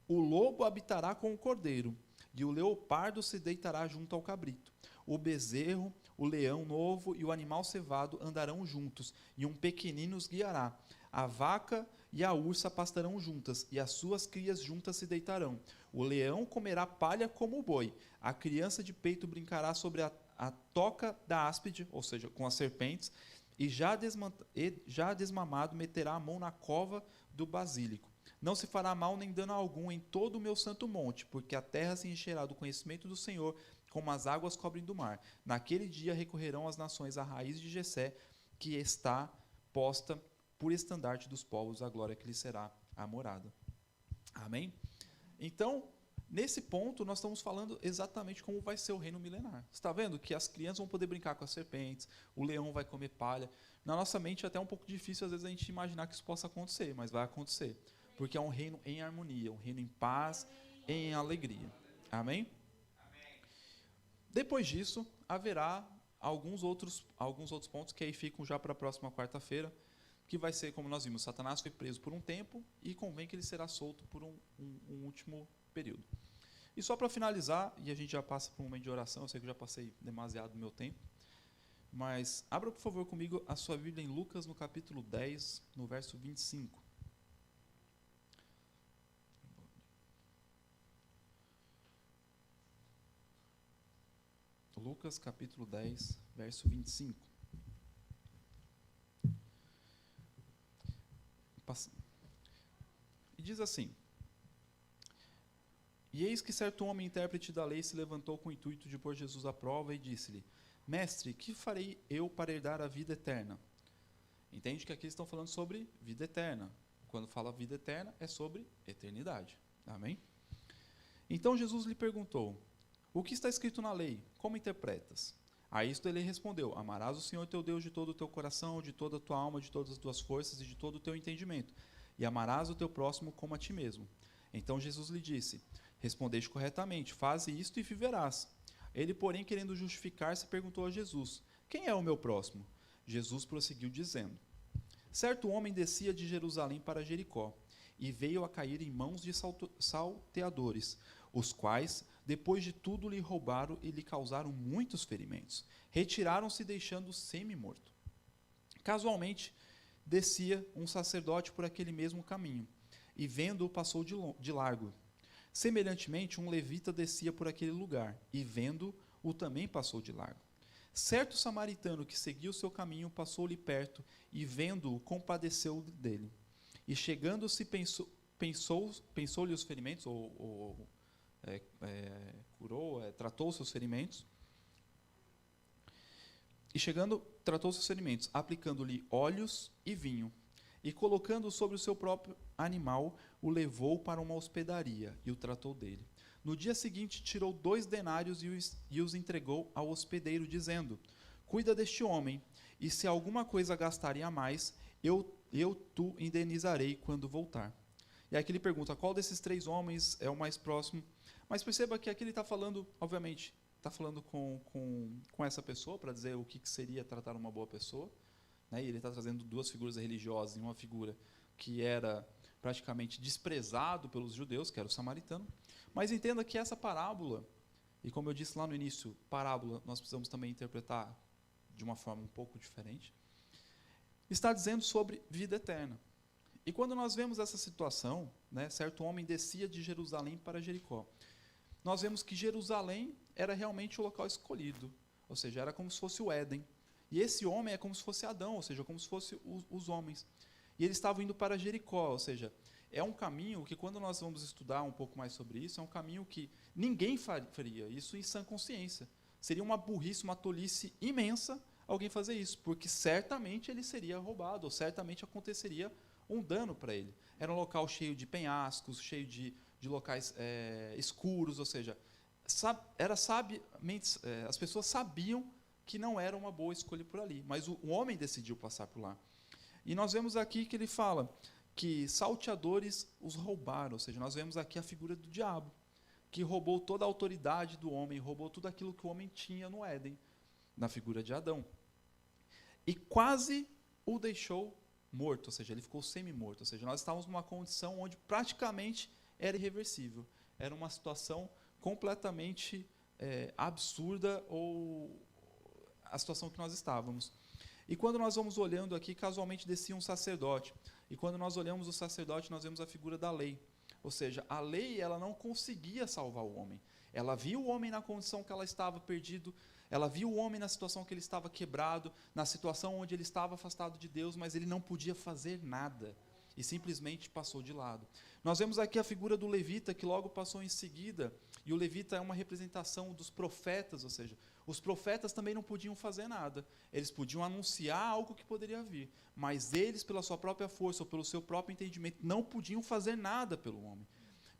O lobo habitará com o cordeiro e o leopardo se deitará junto ao cabrito. O bezerro, o leão novo e o animal cevado andarão juntos, e um pequenino os guiará. A vaca e a ursa pastarão juntas, e as suas crias juntas se deitarão. O leão comerá palha como o boi. A criança de peito brincará sobre a toca da áspide, ou seja, com as serpentes, e já desmamado meterá a mão na cova do basílico. Não se fará mal nem dano algum em todo o meu santo monte, porque a terra se encherá do conhecimento do Senhor, como as águas cobrem do mar. Naquele dia recorrerão as nações à raiz de Jessé, que está posta por estandarte dos povos, a glória que lhe será a morada. Amém? Então, nesse ponto, nós estamos falando exatamente como vai ser o reino milenar. Você está vendo que as crianças vão poder brincar com as serpentes, o leão vai comer palha. Na nossa mente é até um pouco difícil, às vezes, a gente imaginar que isso possa acontecer, mas vai acontecer. Porque é um reino em harmonia, um reino em paz, em alegria. Amém? Depois disso, haverá alguns outros pontos que aí ficam já para a próxima quarta-feira, que vai ser, como nós vimos, Satanás foi preso por um tempo e convém que ele será solto por um último período. E só para finalizar, e a gente já passa para um momento de oração, eu sei que eu já passei demasiado do meu tempo, mas abra, por favor, comigo a sua Bíblia em Lucas, no capítulo 10, no verso 25. Lucas, capítulo 10, verso 25. E diz assim: E eis que certo homem, intérprete da lei, se levantou com o intuito de pôr Jesus à prova e disse-lhe: Mestre, que farei eu para herdar a vida eterna? Entende que aqui estão falando sobre vida eterna. Quando fala vida eterna, é sobre eternidade. Amém? Então Jesus lhe perguntou: O que está escrito na lei? Como interpretas? A isto ele respondeu: Amarás o Senhor teu Deus de todo o teu coração, de toda a tua alma, de todas as tuas forças e de todo o teu entendimento. E amarás o teu próximo como a ti mesmo. Então Jesus lhe disse: Respondeste corretamente, faze isto e viverás. Ele, porém, querendo justificar-se, perguntou a Jesus: Quem é o meu próximo? Jesus prosseguiu dizendo: Certo homem descia de Jerusalém para Jericó, e veio a cair em mãos de salteadores, os quais, depois de tudo, lhe roubaram e lhe causaram muitos ferimentos. Retiraram-se, deixando-o semi-morto. Casualmente, descia um sacerdote por aquele mesmo caminho, e vendo-o, passou de largo. Semelhantemente, um levita descia por aquele lugar, e vendo-o, também passou de largo. Certo samaritano que seguia o seu caminho passou-lhe perto, e vendo-o, compadeceu dele. E chegando-se, pensou-lhe os ferimentos, tratou os seus ferimentos. E chegando, tratou os seus ferimentos, aplicando-lhe óleos e vinho. E colocando-o sobre o seu próprio animal, o levou para uma hospedaria e o tratou dele. No dia seguinte, tirou 2 denários e os entregou ao hospedeiro, dizendo: Cuida deste homem, e se alguma coisa gastarem a mais, eu tu indenizarei quando voltar. E aqui ele pergunta: qual desses 3 homens é o mais próximo? Mas perceba que aqui ele está falando, obviamente, está falando com essa pessoa para dizer o que seria tratar uma boa pessoa. Né? E ele está trazendo 2 figuras religiosas e uma figura que era praticamente desprezado pelos judeus, que era o samaritano. Mas entenda que essa parábola, e como eu disse lá no início, parábola nós precisamos também interpretar de uma forma um pouco diferente, está dizendo sobre vida eterna. E quando nós vemos essa situação, né, certo homem descia de Jerusalém para Jericó, nós vemos que Jerusalém era realmente o local escolhido, ou seja, era como se fosse o Éden. E esse homem é como se fosse Adão, ou seja, como se fosse os homens. E eles estavam indo para Jericó, ou seja, é um caminho que, quando nós vamos estudar um pouco mais sobre isso, é um caminho que ninguém faria isso em sã consciência. Seria uma burrice, uma tolice imensa alguém fazer isso, porque certamente ele seria roubado, ou certamente aconteceria um dano para ele. Era um local cheio de penhascos, cheio de locais escuros, ou seja, as pessoas sabiam que não era uma boa escolha por ali, mas o homem decidiu passar por lá. E nós vemos aqui que ele fala que salteadores os roubaram. Ou seja, nós vemos aqui a figura do diabo, que roubou toda a autoridade do homem, roubou tudo aquilo que o homem tinha no Éden, na figura de Adão. E quase o deixou morto, ou seja, ele ficou semi-morto. Ou seja, nós estávamos numa condição onde praticamente era irreversível. Era uma situação completamente absurda, ou a situação que nós estávamos. E quando nós vamos olhando aqui, casualmente descia um sacerdote. E quando nós olhamos o sacerdote, nós vemos a figura da lei. Ou seja, a lei ela não conseguia salvar o homem. Ela via o homem na condição que ela estava perdido, ela viu o homem na situação que ele estava quebrado, na situação onde ele estava afastado de Deus, mas ele não podia fazer nada. E simplesmente passou de lado. Nós vemos aqui a figura do levita, que logo passou em seguida, e o levita é uma representação dos profetas, ou seja, os profetas também não podiam fazer nada. Eles podiam anunciar algo que poderia vir, mas eles, pela sua própria força ou pelo seu próprio entendimento, não podiam fazer nada pelo homem.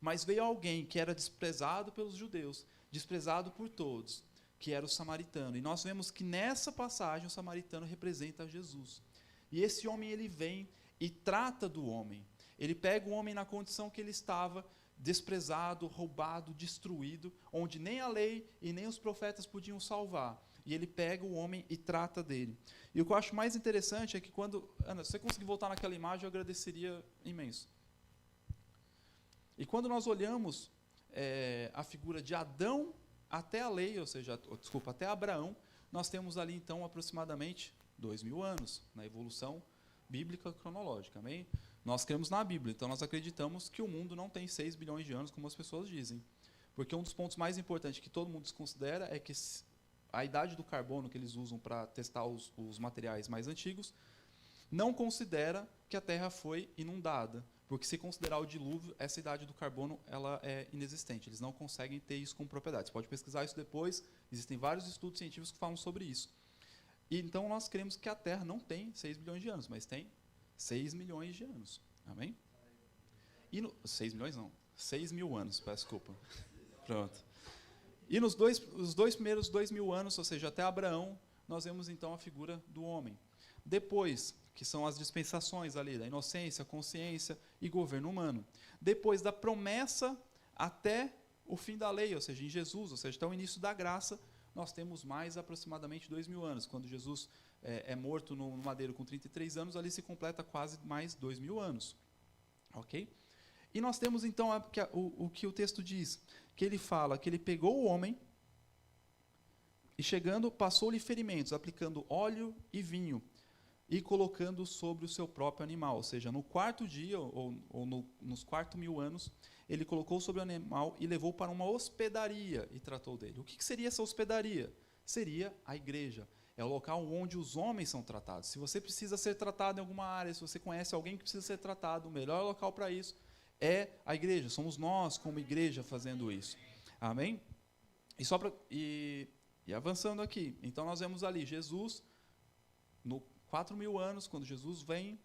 Mas veio alguém que era desprezado pelos judeus, desprezado por todos, que era o samaritano. E nós vemos que nessa passagem o samaritano representa Jesus. E esse homem ele vem e trata do homem. Ele pega o homem na condição que ele estava, desprezado, roubado, destruído, onde nem a lei e nem os profetas podiam salvar. E ele pega o homem e trata dele. E o que eu acho mais interessante é que quando... Ana, se você conseguir voltar naquela imagem, eu agradeceria imenso. E quando nós olhamos a figura de Adão até a lei, ou seja, desculpa, até Abraão, nós temos ali, então, aproximadamente 2000 anos, na evolução bíblica cronológica, amém? Nós cremos na Bíblia, então nós acreditamos que o mundo não tem 6 bilhões de anos, como as pessoas dizem. Porque um dos pontos mais importantes que todo mundo desconsidera é que a idade do carbono que eles usam para testar os materiais mais antigos não considera que a Terra foi inundada. Porque se considerar o dilúvio, essa idade do carbono ela é inexistente. Eles não conseguem ter isso com propriedade. Você pode pesquisar isso depois, existem vários estudos científicos que falam sobre isso. E então nós cremos que a Terra não tem 6 bilhões de anos, mas tem 6 milhões de anos. Amém? 6 milhões não, 6 mil anos, peço desculpa. Pronto. E os dois primeiros 2000 anos, ou seja, até Abraão, nós vemos então a figura do homem. Depois, que são as dispensações ali, da inocência, consciência e governo humano. Depois da promessa até o fim da lei, ou seja, em Jesus, ou seja, até o início da graça, nós temos mais aproximadamente 2000 anos. Quando Jesus é morto no madeiro com 33 anos, ali se completa quase mais 2000 anos. Ok? E nós temos então o que o texto diz, que ele fala que ele pegou o homem e chegando, passou-lhe ferimentos, aplicando óleo e vinho, e colocando sobre o seu próprio animal. Ou seja, no quarto dia, nos 4.000 anos, ele colocou sobre o animal e levou para uma hospedaria e tratou dele. O que seria essa hospedaria? Seria a igreja. É o local onde os homens são tratados. Se você precisa ser tratado em alguma área, se você conhece alguém que precisa ser tratado, o melhor local para isso é a igreja. Somos nós, como igreja, fazendo isso. Amém? E avançando aqui, então nós vemos ali Jesus, no 4.000 anos, quando Jesus vem,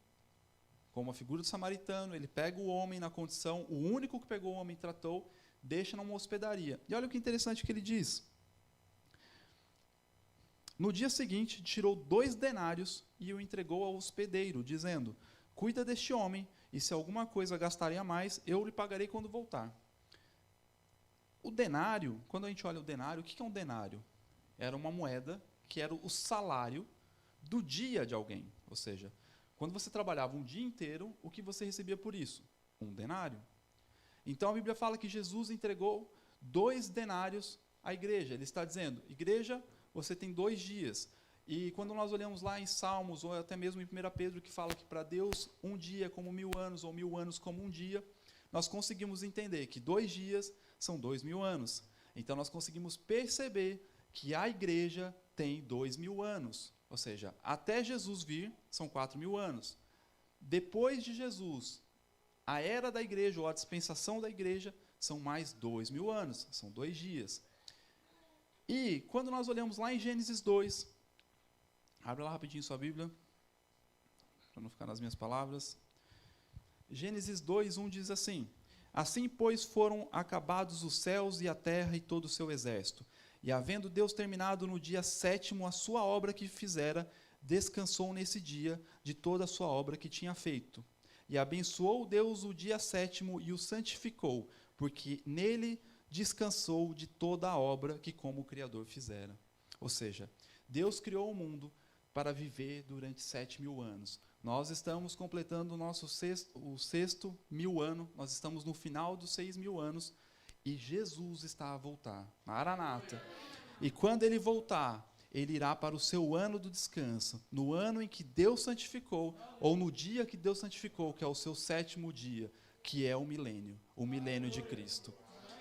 como a figura do samaritano, ele pega o homem na condição, o único que pegou o homem e tratou, deixa numa hospedaria. E olha o que interessante que ele diz. No dia seguinte, tirou 2 denários e o entregou ao hospedeiro, dizendo, cuida deste homem, e se alguma coisa gastarem a mais, eu lhe pagarei quando voltar. O denário, quando a gente olha o denário, o que é um denário? Era uma moeda que era o salário do dia de alguém. Ou seja, quando você trabalhava um dia inteiro, o que você recebia por isso? Um denário. Então a Bíblia fala que Jesus entregou 2 denários à igreja. Ele está dizendo, igreja, você tem 2 dias. E quando nós olhamos lá em Salmos, ou até mesmo em 1 Pedro, que fala que para Deus um dia é como 1000 anos, ou 1000 anos como um dia, nós conseguimos entender que 2 dias são 2000 anos. Então nós conseguimos perceber que a igreja tem 2000 anos. Ou seja, até Jesus vir, são 4.000 anos. Depois de Jesus, a era da igreja, ou a dispensação da igreja, são mais 2.000 anos, são 2 dias. E, quando nós olhamos lá em Gênesis 2, abre lá rapidinho sua Bíblia, para não ficar nas minhas palavras. Gênesis 2, 1 diz assim, assim, pois, foram acabados os céus e a terra e todo o seu exército. E havendo Deus terminado no dia 7º a sua obra que fizera, descansou nesse dia de toda a sua obra que tinha feito. E abençoou Deus o dia sétimo e o santificou, porque nele descansou de toda a obra que como Criador fizera. Ou seja, Deus criou o mundo para viver durante 7.000 anos. Nós estamos completando o sexto 1000 ano, nós estamos no final dos 6.000 anos, e Jesus está a voltar, Maranata. E quando ele voltar, ele irá para o seu ano do descanso, no ano em que Deus santificou, ou no dia que Deus santificou, que é o seu 7º dia, que é o milênio de Cristo.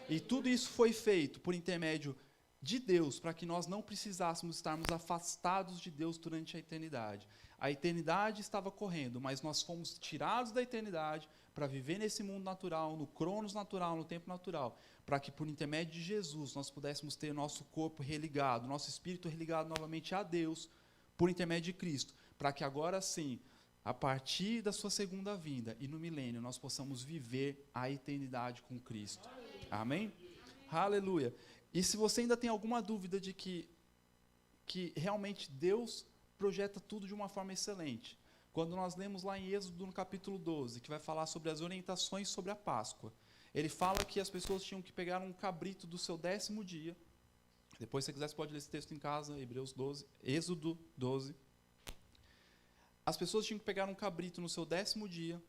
E tudo isso foi feito por intermédio de Deus, para que nós não precisássemos estarmos afastados de Deus durante a eternidade. A eternidade estava correndo, mas nós fomos tirados da eternidade para viver nesse mundo natural, no cronos natural, no tempo natural, para que por intermédio de Jesus nós pudéssemos ter nosso corpo religado, nosso espírito religado novamente a Deus, por intermédio de Cristo, para que agora sim, a partir da sua segunda vinda e no milênio, nós possamos viver a eternidade com Cristo. Amém? Aleluia. E se você ainda tem alguma dúvida de que realmente Deus projeta tudo de uma forma excelente, quando nós lemos lá em Êxodo, no capítulo 12, que vai falar sobre as orientações sobre a Páscoa, ele fala que as pessoas tinham que pegar um cabrito do seu 10º dia. Depois, se você quiser, você pode ler esse texto em casa, Êxodo 12. As pessoas tinham que pegar um cabrito no seu 10º dia,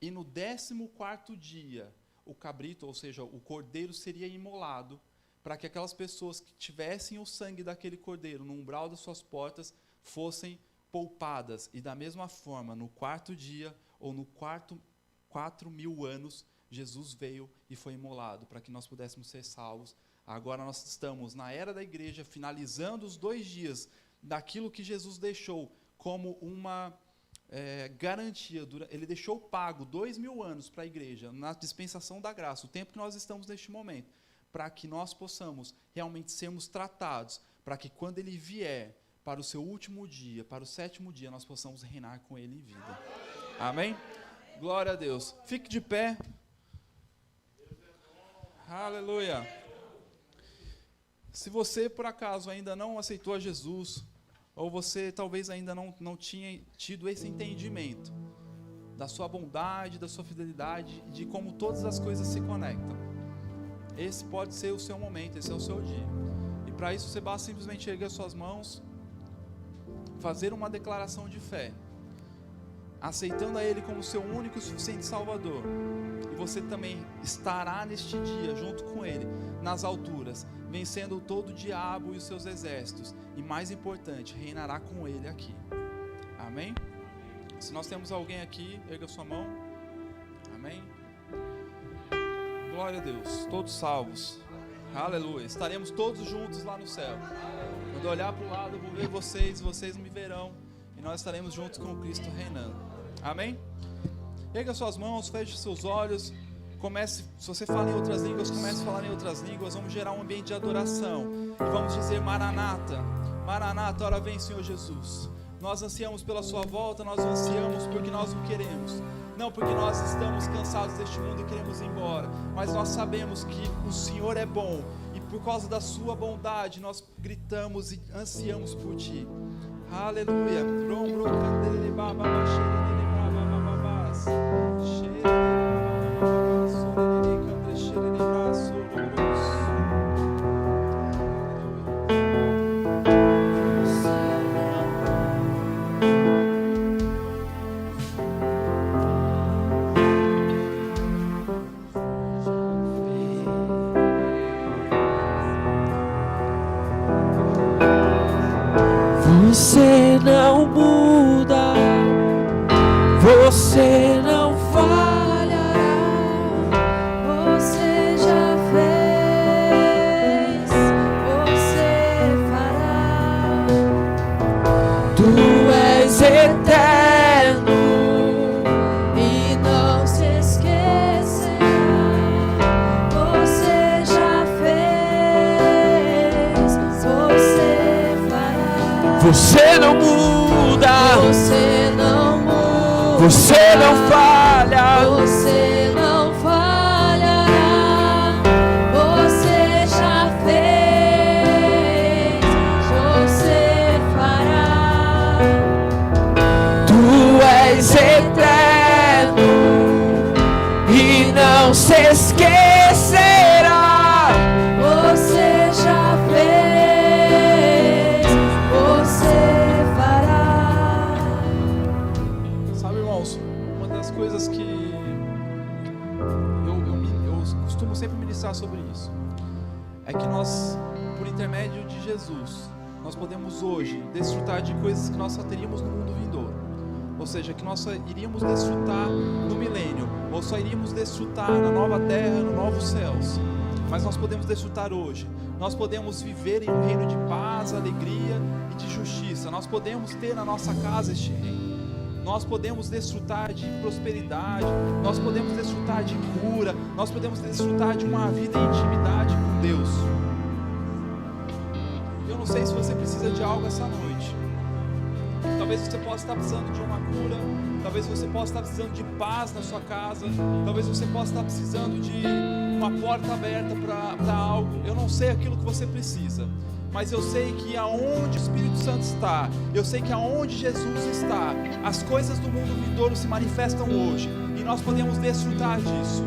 e no 14º dia, o cabrito, ou seja, o cordeiro, seria imolado, para que aquelas pessoas que tivessem o sangue daquele cordeiro no umbral das suas portas fossem poupadas. E da mesma forma, no 4º dia, ou no 4.000 anos, Jesus veio e foi imolado, para que nós pudéssemos ser salvos. Agora nós estamos na era da igreja, finalizando os 2 dias daquilo que Jesus deixou como uma garantia. Ele deixou pago 2.000 anos para a igreja, na dispensação da graça, o tempo que nós estamos neste momento, para que nós possamos realmente sermos tratados, para que quando ele vier para o seu último dia, para o 7º dia, nós possamos reinar com ele em vida. Amém? Glória a Deus. Fique de pé. Aleluia. Se você, por acaso, ainda não aceitou a Jesus, ou você talvez ainda não tinha tido esse entendimento da sua bondade, da sua fidelidade, de como todas as coisas se conectam, esse pode ser o seu momento, esse é o seu dia. E para isso você basta simplesmente erguer suas mãos, fazer uma declaração de fé, aceitando a Ele como seu único e suficiente Salvador. E você também estará neste dia junto com Ele, nas alturas, vencendo todo o diabo e os seus exércitos. E mais importante, reinará com Ele aqui. Amém? Se nós temos alguém aqui, erga sua mão. Amém? Glória a Deus, todos salvos. Aleluia. Estaremos todos juntos lá no céu. Quando eu olhar para o lado, eu vou ver vocês me verão. E nós estaremos juntos com Cristo reinando. Amém? Erga suas mãos, feche seus olhos. Comece, se você fala em outras línguas, comece a falar em outras línguas. Vamos gerar um ambiente de adoração. E vamos dizer: Maranata, Maranata, ora vem, Senhor Jesus. Nós ansiamos pela sua volta, nós ansiamos porque nós o queremos. Não porque nós estamos cansados deste mundo e queremos ir embora, mas nós sabemos que o Senhor é bom. E por causa da sua bondade, nós gritamos e ansiamos por ti. Aleluia. Você não muda, você não falhará, você já fez, você fará. Tu és eterno e não se esquecerá, você já fez, você fará. Você não muda, você não muda, você não falha, você não falhará, você já fez, você fará. Tu és eterno não se esquecerá. Você já fez, você fará. Sabe, irmãos, uma das coisas que eu costumo sempre ministrar sobre isso é que nós, por intermédio de Jesus, nós podemos hoje desfrutar de coisas que nós só teríamos no mundo vindouro. Ou seja, que nós só iríamos desfrutar no milênio, ou só iríamos desfrutar na nova terra, no novos céus. Mas nós podemos desfrutar hoje. Nós podemos viver em um reino de paz, alegria e de justiça. Nós podemos ter na nossa casa este reino. Nós podemos desfrutar de prosperidade. Nós podemos desfrutar de cura. Nós podemos desfrutar de uma vida em intimidade com Deus. Eu não sei se você precisa de algo essa noite. Talvez você possa estar precisando de uma cura. Talvez você possa estar precisando de paz na sua casa. Talvez você possa estar precisando de uma porta aberta para algo. Eu não sei aquilo que você precisa, mas eu sei que aonde o Espírito Santo está, eu sei que aonde Jesus está, as coisas do mundo vindouro se manifestam hoje, e nós podemos desfrutar disso.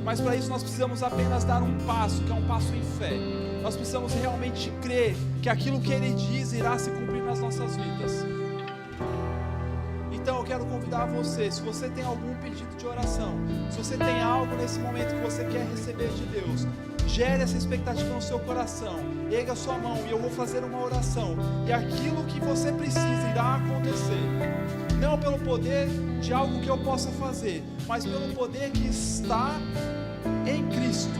Mas para isso nós precisamos apenas dar um passo, que é um passo em fé. Nós precisamos realmente crer que aquilo que Ele diz irá se cumprir nas nossas vidas. Então eu quero convidar você, se você tem algum pedido de oração, se você tem algo nesse momento que você quer receber de Deus, gere essa expectativa no seu coração, erga a sua mão e eu vou fazer uma oração, e aquilo que você precisa irá acontecer, não pelo poder de algo que eu possa fazer, mas pelo poder que está em Cristo.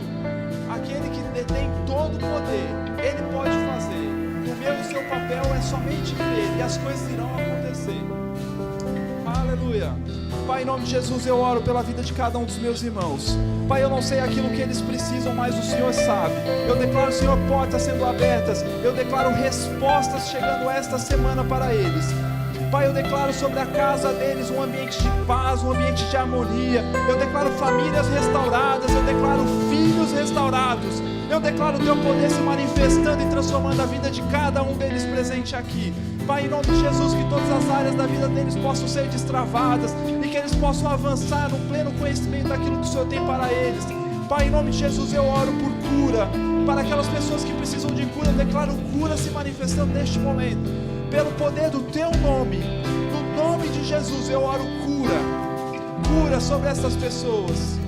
Aquele que detém todo o poder, Ele pode fazer. O meu e o seu papel é somente crer, e as coisas irão acontecer. Aleluia. Pai, em nome de Jesus eu oro pela vida de cada um dos meus irmãos. Pai, eu não sei aquilo que eles precisam, mas o Senhor sabe. Eu declaro, Senhor, portas sendo abertas. Eu declaro respostas chegando esta semana para eles. Pai, eu declaro sobre a casa deles um ambiente de paz, um ambiente de harmonia. Eu declaro famílias restauradas, eu declaro filhos restaurados. Eu declaro o Teu poder se manifestando e transformando a vida de cada um deles presente aqui. Pai, em nome de Jesus, que todas as áreas da vida deles possam ser destravadas e que eles possam avançar no pleno conhecimento daquilo que o Senhor tem para eles. Pai, em nome de Jesus, eu oro por cura. Para aquelas pessoas que precisam de cura, eu declaro cura se manifestando neste momento. Pelo poder do Teu nome, no nome de Jesus, eu oro cura sobre essas pessoas.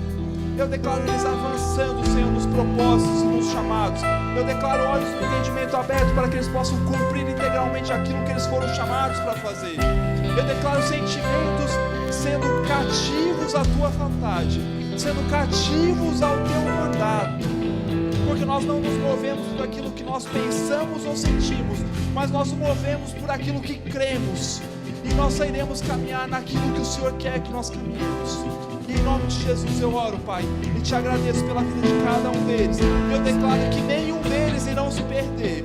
Eu declaro eles avançando, Senhor, nos propósitos e nos chamados. Eu declaro olhos do entendimento abertos para que eles possam cumprir integralmente aquilo que eles foram chamados para fazer. Eu declaro sentimentos sendo cativos à Tua vontade, sendo cativos ao Teu mandado. Porque nós não nos movemos por aquilo que nós pensamos ou sentimos, mas nós nos movemos por aquilo que cremos, e nós sairemos caminhar naquilo que o Senhor quer que nós caminhemos. E em nome de Jesus eu oro, Pai, e Te agradeço pela vida de cada um deles. Eu declaro que nenhum deles irão se perder,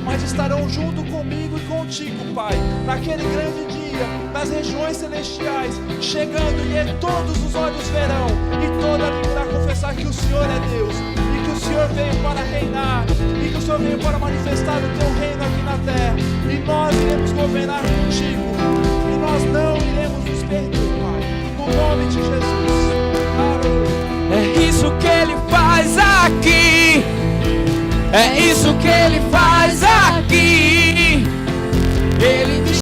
mas estarão junto comigo e contigo, Pai, naquele grande dia, nas regiões celestiais, chegando, e todos os olhos verão, e toda língua irá confessar que o Senhor é Deus, e que o Senhor veio para reinar, e que o Senhor veio para manifestar o Teu reino aqui na terra, e nós iremos governar contigo, e nós não iremos nos perder, Pai, no nome de Jesus. Aleluia. É isso que Ele faz aqui. É isso que Ele faz aqui.